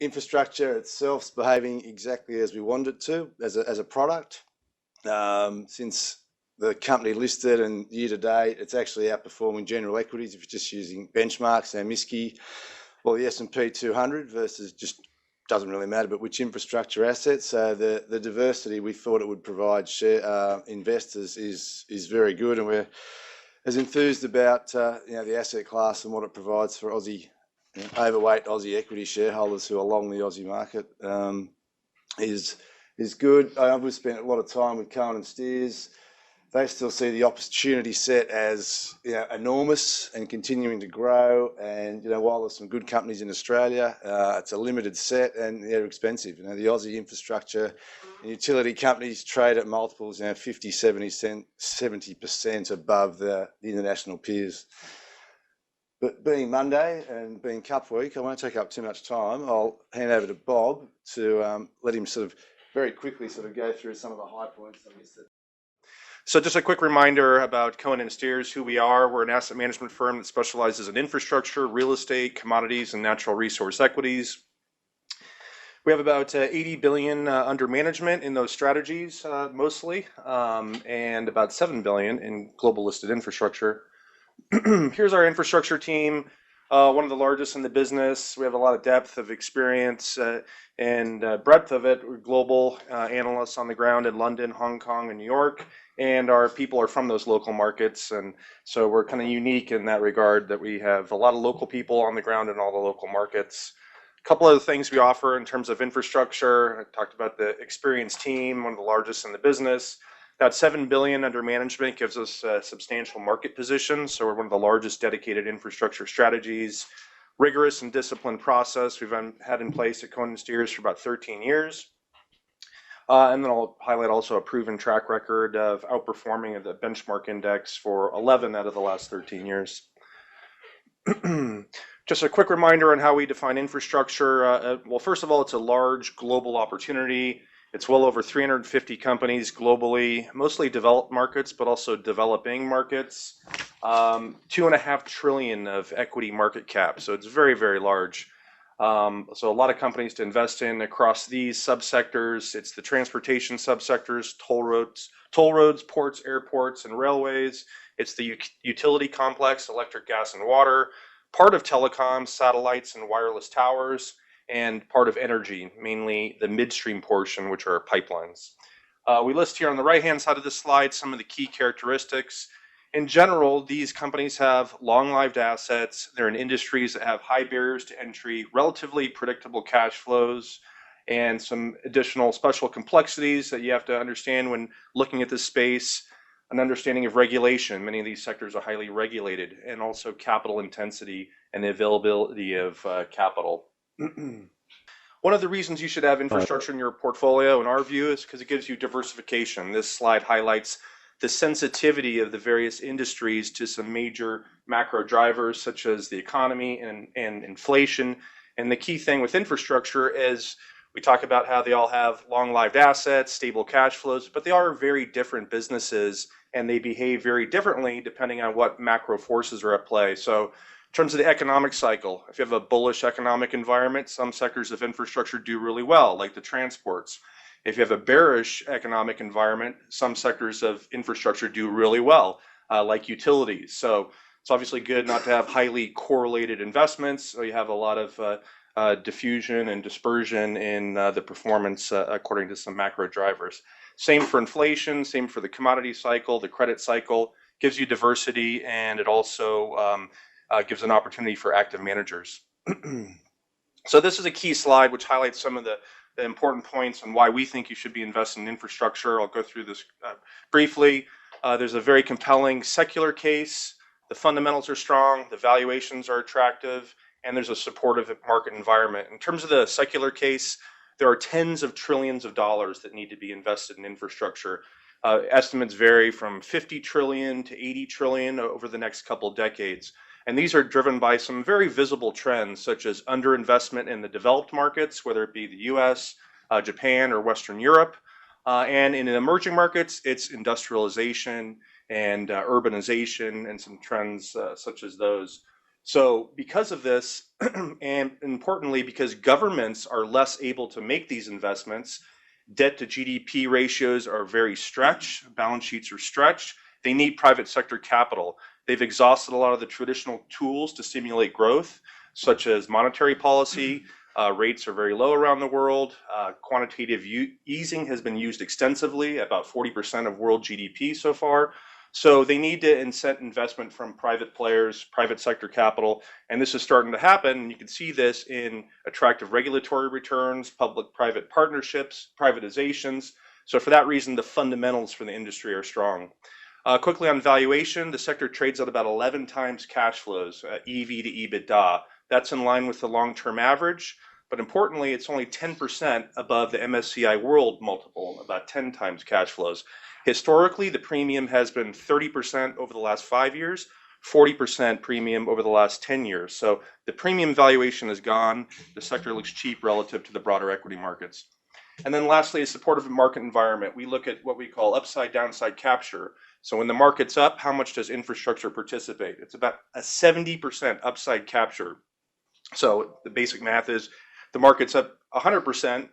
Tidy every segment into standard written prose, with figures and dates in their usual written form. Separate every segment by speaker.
Speaker 1: Infrastructure itself's behaving exactly as we wanted it to as a product. Since the company listed and year to date, it's actually outperforming general equities if you're just using benchmarks, our MSCI, or the S&P 200 versus just doesn't really matter, but which infrastructure assets. So the diversity we thought it would provide investors is very good, and we're as enthused about the asset class and what it provides for Aussie overweight Aussie equity shareholders who are long the Aussie market is good. I've spent a lot of time with Cohen and Steers. They still see the opportunity set as enormous and continuing to grow. And while there's some good companies in Australia, it's a limited set and they're expensive. The Aussie infrastructure and utility companies trade at multiples 50, 70% above the international peers. But being Monday and being Cup Week, I won't take up too much time. I'll hand over to Bob to let him sort of very quickly go through some of the high points.
Speaker 2: So just a quick reminder about Cohen and Steers, who we are. We're an asset management firm that specializes in infrastructure, real estate, commodities, and natural resource equities. We have about 80 billion under management in those strategies, mostly, and about 7 billion in global listed infrastructure. Here's our infrastructure team, one of the largest in the business. We have a lot of depth of experience and breadth of it. We're global analysts on the ground in London, Hong Kong, and New York, and our people are from those local markets. And so we're kind of unique in that regard that we have a lot of local people on the ground in all the local markets. A couple of the things we offer in terms of infrastructure, I talked about the experienced team, one of the largest in the business. About 7 billion under management gives us a substantial market position. So we're one of the largest dedicated infrastructure strategies. Rigorous and disciplined process we've had in place at Cohen & Steers for about 13 years. And then I'll highlight also a proven track record of outperforming the benchmark index for 11 out of the last 13 years. Just a quick reminder on how we define infrastructure. Well, first of all, it's a large global opportunity. It's well over 350 companies globally, mostly developed markets, but also developing markets. 2.5 trillion of equity market cap. So it's very, very large. So a lot of companies to invest in across these subsectors. It's the transportation subsectors, toll roads, ports, airports, and railways. It's the utility complex, electric, gas, and water, part of telecom, satellites, and wireless towers, and part of energy, mainly the midstream portion, which are pipelines. We list here on the right-hand side of this slide some of the key characteristics. In general, these companies have long-lived assets. They're in industries that have high barriers to entry, relatively predictable cash flows, and some additional special complexities that you have to understand when looking at this space. An understanding of regulation. Many of these sectors are highly regulated, and also capital intensity and the availability of capital. One of the reasons you should have infrastructure in your portfolio, in our view, is because it gives you diversification. This slide highlights the sensitivity of the various industries to some major macro drivers, such as the economy and inflation. And the key thing with infrastructure is we talk about how they all have long-lived assets, stable cash flows, but they are very different businesses, and they behave very differently depending on what macro forces are at play. So in terms of the economic cycle, if you have a bullish economic environment, some sectors of infrastructure do really well, like the transports. If you have a bearish economic environment, some sectors of infrastructure do really well, like utilities. So it's obviously good not to have highly correlated investments, so you have a lot of diffusion and dispersion in the performance according to some macro drivers. Same for inflation, same for the commodity cycle, the credit cycle, gives you diversity, and it also gives an opportunity for active managers. So this is a key slide which highlights some of the important points on why we think you should be investing in infrastructure. I'll go through this briefly. There's a very compelling secular case. The fundamentals are strong, the valuations are attractive, and there's a supportive market environment. In terms of the secular case, there are tens of trillions of dollars that need to be invested in infrastructure. Estimates vary from 50 trillion to 80 trillion over the next couple decades. And these are driven by some very visible trends, such as underinvestment in the developed markets, whether it be the US, Japan, or Western Europe. And in emerging markets, it's industrialization and urbanization and some trends such as those. So because of this, and importantly, because governments are less able to make these investments, debt to GDP ratios are very stretched, balance sheets are stretched, they need private sector capital. They've exhausted a lot of the traditional tools to stimulate growth, such as monetary policy. Rates are very low around the world. Quantitative easing has been used extensively, about 40% of world GDP so far. So they need to incent investment from private players, private sector capital, and this is starting to happen. And you can see this in attractive regulatory returns, public-private partnerships, privatizations. So for that reason, the fundamentals for the industry are strong. Quickly on valuation, the sector trades at about 11 times cash flows, EV to EBITDA. That's in line with the long-term average, but importantly, it's only 10% above the MSCI World multiple, about 10 times cash flows. Historically, the premium has been 30% over the last 5 years, 40% premium over the last 10 years. So the premium valuation is gone. The sector looks cheap relative to the broader equity markets. And then lastly, a supportive market environment. We look at what we call upside downside capture. So when the market's up, how much does infrastructure participate? It's about a 70% upside capture. So the basic math is the market's up 100%,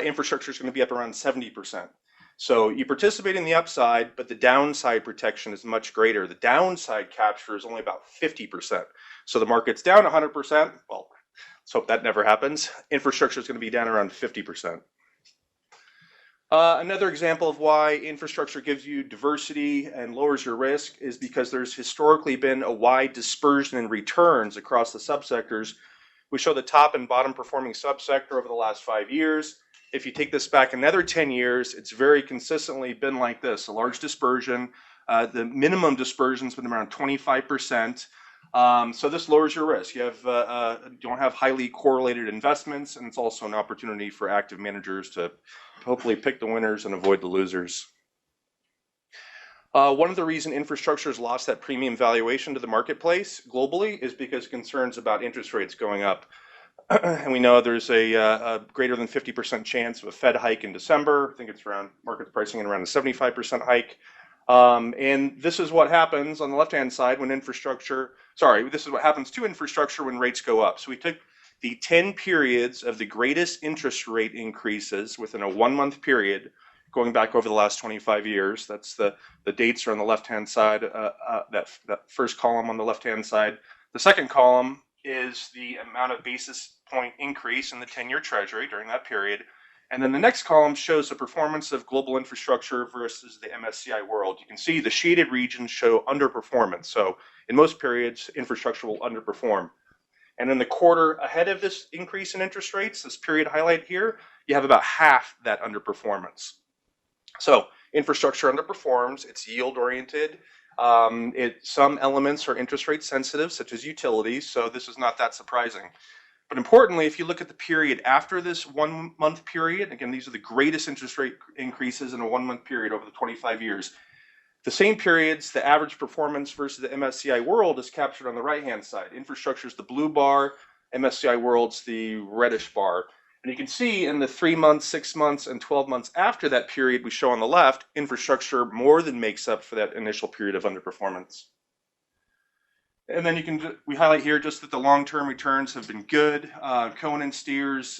Speaker 2: infrastructure is going to be up around 70%. So you participate in the upside, but the downside protection is much greater. The downside capture is only about 50%. So the market's down 100%. Well, let's hope that never happens. Infrastructure is going to be down around 50%. Another example of why infrastructure gives you diversity and lowers your risk is because there's historically been a wide dispersion in returns across the subsectors. We show the top and bottom performing subsector over the last 5 years. If you take this back another 10 years, it's very consistently been like this, a large dispersion. The minimum dispersion's been around 25%. So this lowers your risk. You don't have highly correlated investments, and it's also an opportunity for active managers to hopefully pick the winners and avoid the losers. One of the reasons infrastructure has lost that premium valuation to the marketplace globally is because concerns about interest rates going up. And we know there's a greater than 50% chance of a Fed hike in December. I think it's around market pricing in around a 75% hike. And this is what happens on the left-hand side when this is what happens to infrastructure when rates go up. So we took the 10 periods of the greatest interest rate increases within a 1-month period, going back over the last 25 years. That's the dates are on the left-hand side, that first column on the left-hand side. The second column is the amount of basis point increase in the 10-year treasury during that period. And then the next column shows the performance of global infrastructure versus the MSCI World. You can see the shaded regions show underperformance. So in most periods, infrastructure will underperform. And in the quarter ahead of this increase in interest rates, this period highlighted here, you have about half that underperformance. So infrastructure underperforms, it's yield oriented. Some elements are interest rate sensitive, such as utilities, so this is not that surprising. But importantly, if you look at the period after this 1-month period, again, these are the greatest interest rate increases in a 1-month period over the 25 years. The same periods, the average performance versus the MSCI World is captured on the right-hand side. Infrastructure is the blue bar, MSCI World's the reddish bar. And you can see in the 3 months, 6 months, and 12 months after that period we show on the left, infrastructure more than makes up for that initial period of underperformance. And then we highlight here just that the long-term returns have been good. Cohen and Steers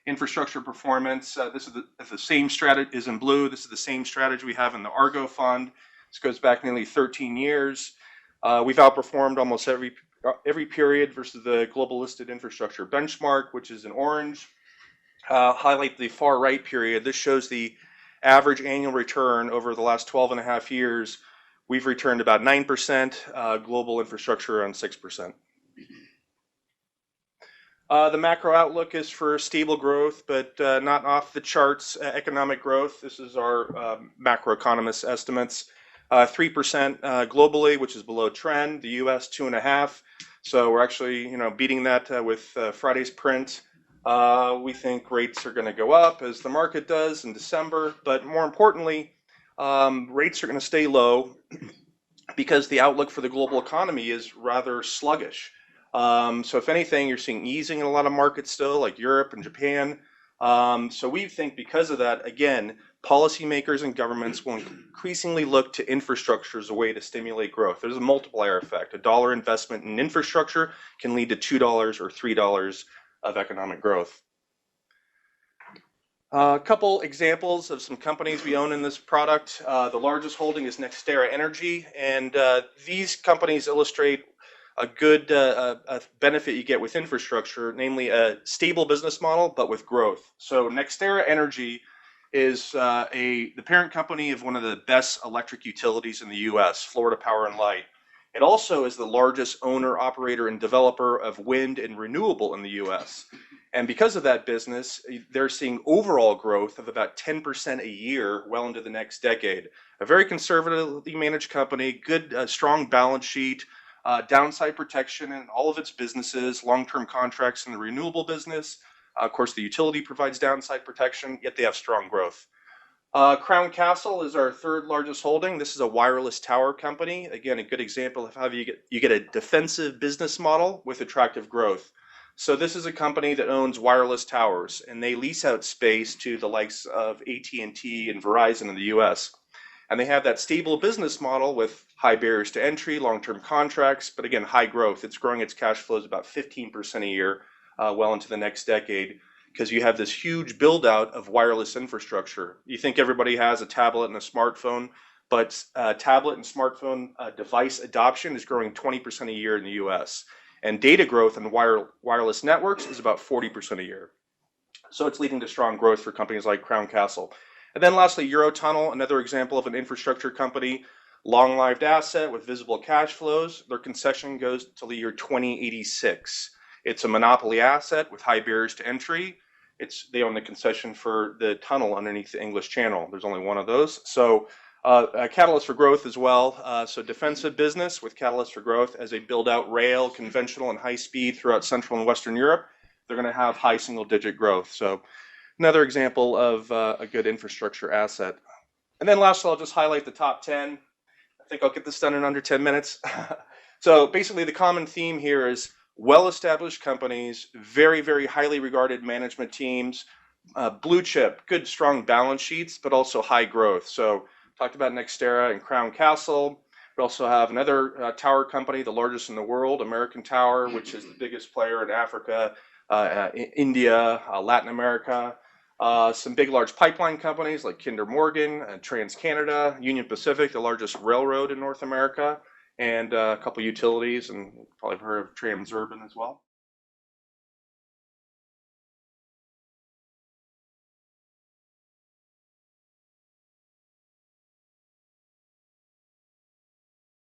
Speaker 2: infrastructure performance. This is the same strategy is in blue. This is the same strategy we have in the Argo fund. This goes back nearly 13 years. We've outperformed almost every period versus the global listed infrastructure benchmark, which is in orange. Highlight the far right period. This shows the average annual return over the last 12 and a half years. We've returned about 9%, global infrastructure around 6%. The macro outlook is for stable growth, but not off the charts economic growth. This is our macroeconomist estimates. 3% globally, which is below trend. The U.S. 2.5%. So we're actually, beating that with Friday's print. We think rates are going to go up as the market does in December, but more importantly, rates are going to stay low because the outlook for the global economy is rather sluggish. So if anything, you're seeing easing in a lot of markets still, like Europe and Japan. So we think because of that, again, policymakers and governments will increasingly look to infrastructure as a way to stimulate growth. There's a multiplier effect. A dollar investment in infrastructure can lead to $2 or $3 of economic growth. A couple examples of some companies we own in this product. The largest holding is NextEra Energy, and these companies illustrate a good a benefit you get with infrastructure, namely a stable business model, but with growth. So NextEra Energy is the parent company of one of the best electric utilities in the U.S., Florida Power and Light. It also is the largest owner, operator, and developer of wind and renewable in the U.S. And because of that business, they're seeing overall growth of about 10% a year well into the next decade. A very conservatively managed company, good, strong balance sheet, downside protection in all of its businesses, long-term contracts in the renewable business. Of course, the utility provides downside protection, yet they have strong growth. Crown Castle is our third largest holding. This is a wireless tower company. Again, a good example of how you get a defensive business model with attractive growth. So this is a company that owns wireless towers, and they lease out space to the likes of AT&T and Verizon in the US. And they have that stable business model with high barriers to entry, long-term contracts, but again, high growth. It's growing its cash flows about 15% a year well into the next decade, because you have this huge build out of wireless infrastructure. You think everybody has a tablet and a smartphone, but tablet and smartphone device adoption is growing 20% a year in the US. And data growth in wireless networks is about 40% a year. So it's leading to strong growth for companies like Crown Castle. And then lastly, Eurotunnel, another example of an infrastructure company, long-lived asset with visible cash flows. Their concession goes till the year 2086. It's a monopoly asset with high barriers to entry. They own the concession for the tunnel underneath the English Channel. There's only one of those. So a catalyst for growth as well. So defensive business with catalyst for growth as they build out rail, conventional, and high speed throughout Central and Western Europe. They're going to have high single-digit growth. So another example of a good infrastructure asset. And then lastly, I'll just highlight the top 10. I think I'll get this done in under 10 minutes. So basically the common theme here is well-established companies, very, very highly regarded management teams, blue chip, good, strong balance sheets, but also high growth. So talked about NextEra and Crown Castle. We also have another tower company, the largest in the world, American Tower, which is the biggest player in Africa, India, Latin America. Some big, large pipeline companies like Kinder Morgan, TransCanada, Union Pacific, the largest railroad in North America, and a couple utilities, and you've probably heard of Transurban as well.